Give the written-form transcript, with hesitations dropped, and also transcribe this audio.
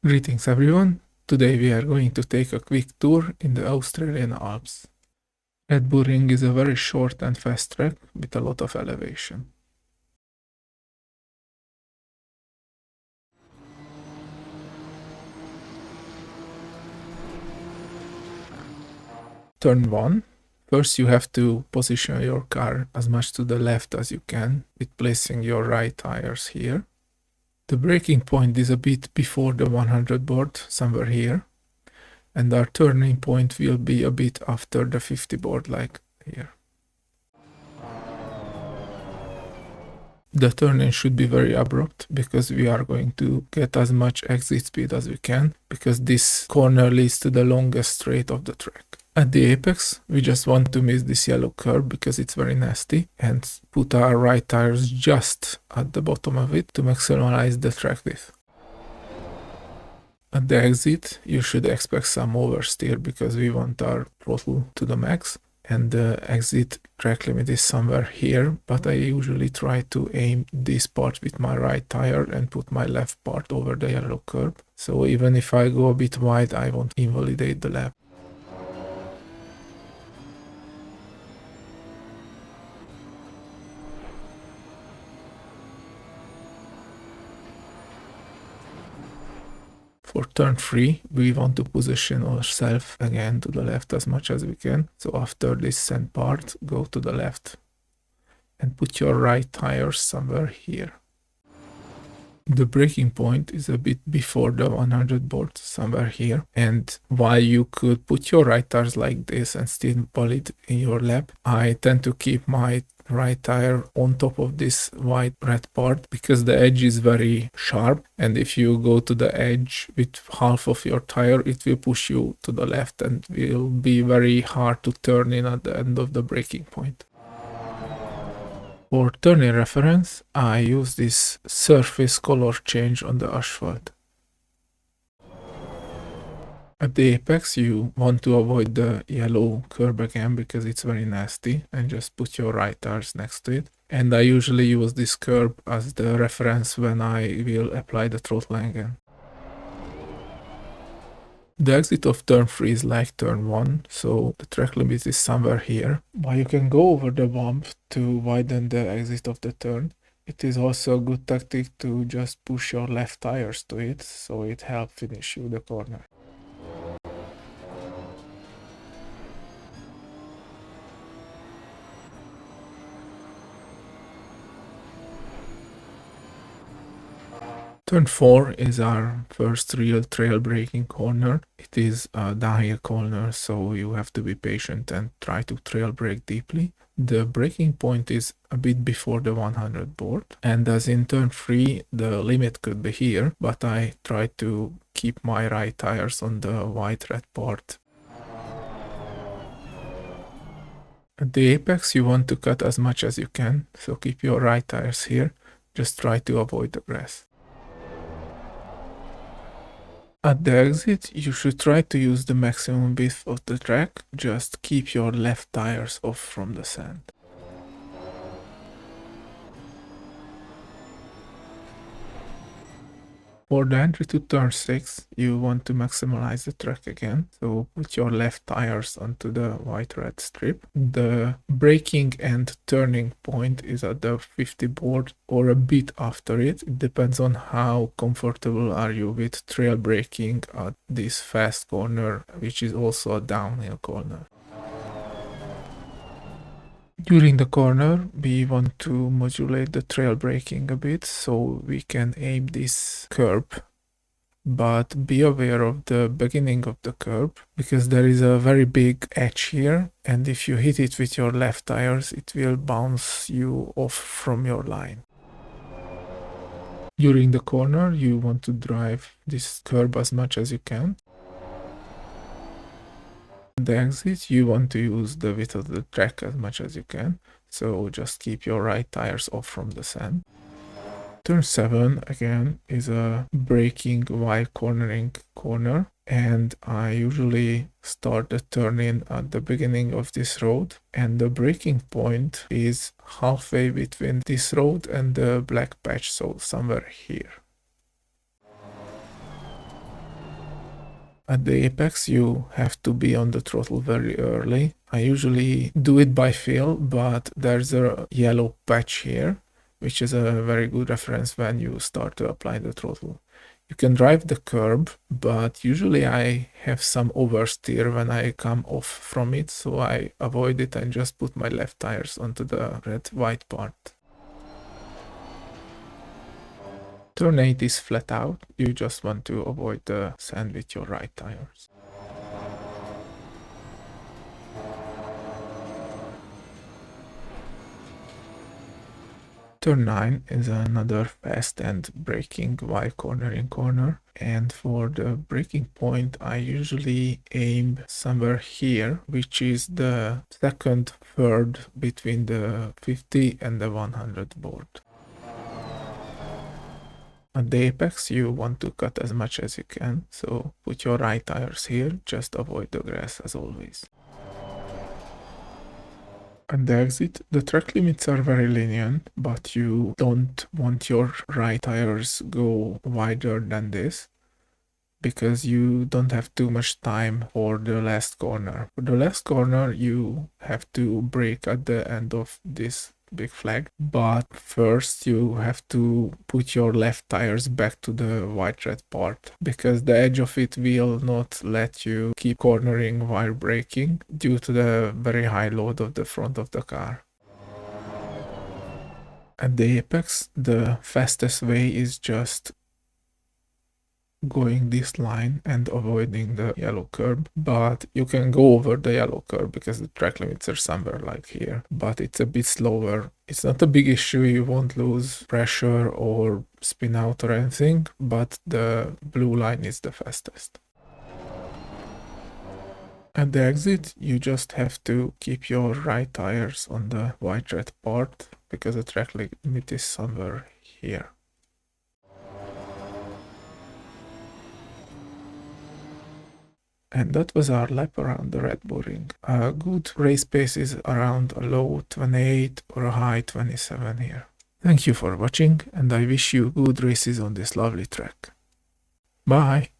Greetings everyone, today we are going to take a quick tour in the Australian Alps. Red Bull Ring is a very short and fast track with a lot of elevation. Turn 1. First you have to position your car as much to the left as you can with placing your right tires here. The braking point is a bit before the 100 board, somewhere here. And our turning point will be a bit after the 50 board, like here. The turn-in should be very abrupt because we are going to get as much exit speed as we can, because this corner leads to the longest straight of the track. At the apex, we just want to miss this yellow curb because it's very nasty and put our right tires just at the bottom of it to maximize the track width. At the exit, you should expect some oversteer because we want our throttle to the max, and the exit track limit is somewhere here, but I usually try to aim this part with my right tire and put my left part over the yellow curb. So even if I go a bit wide, I won't invalidate the lap. For turn 3, we want to position ourselves again to the left as much as we can. So after this sand part, go to the left and put your right tires somewhere here. The braking point is a bit before the 100 board, somewhere here. And while you could put your right tires like this and still pull it in your lap, I tend to keep my right tire on top of this white red part because the edge is very sharp, and if you go to the edge with half of your tire, it will push you to the left and will be very hard to turn in at the end of the braking point. For turning reference, I use this surface color change on the asphalt. At the apex, you want to avoid the yellow curb again because it's very nasty, and just put your right tires next to it. And I usually use this curb as the reference when I will apply the throttle again. The exit of turn 3 is like turn 1, so the track limit is somewhere here. While you can go over the bump to widen the exit of the turn, it is also a good tactic to just push your left tires to it, so it helps finish you the corner. Turn 4 is our first real trail braking corner. It is a downhill corner, so you have to be patient and try to trail brake deeply. The braking point is a bit before the 100 board, and as in turn 3, the limit could be here, but I try to keep my right tires on the white red part. At the apex, you want to cut as much as you can, so keep your right tires here. Just try to avoid the grass. At the exit, you should try to use the maximum width of the track, just keep your left tires off from the sand. For the entry to turn 6, you want to maximize the track again, so put your left tires onto the white-red strip. The braking and turning point is at the 50 board or a bit after it. It depends on how comfortable are you with trail braking at this fast corner, which is also a downhill corner. During the corner, we want to modulate the trail braking a bit so we can aim this curb, but be aware of the beginning of the curb because there is a very big edge here, and if you hit it with your left tires, it will bounce you off from your line. During the corner, you want to drive this curb as much as you can. The exit, you want to use the width of the track as much as you can, so just keep your right tires off from the sand. Turn 7 again is a braking while cornering corner, and I usually start the turn in at the beginning of this road, and the braking point is halfway between this road and the black patch, so somewhere here. At the apex, you have to be on the throttle very early. I usually do it by feel, but there's a yellow patch here, which is a very good reference when you start to apply the throttle. You can drive the curb, but usually I have some oversteer when I come off from it, so I avoid it and just put my left tires onto the red-white part. Turn 8 is flat out, you just want to avoid the sand with your right tires. Turn 9 is another fast and braking while cornering corner, and for the braking point I usually aim somewhere here, which is the second third between the 50 and the 100 board. At the apex you want to cut as much as you can, so put your right tires here, just avoid the grass as always. At the exit, the track limits are very lenient, but you don't want your right tires go wider than this, because you don't have too much time for the last corner. For the last corner, you have to brake at the end of this big flag, but first you have to put your left tires back to the white-red part, because the edge of it will not let you keep cornering while braking due to the very high load of the front of the car. At the apex, the fastest way is just going this line and avoiding the yellow curb, but you can go over the yellow curb because the track limits are somewhere like here, but it's a bit slower. It's not a big issue, you won't lose pressure or spin out or anything, but the blue line is the fastest. At the exit, you just have to keep your right tires on the white-red part because the track limit is somewhere here. And that was our lap around the Red Bull Ring. A good race pace is around a low 28 or a high 27 here. Thank you for watching, and I wish you good races on this lovely track. Bye!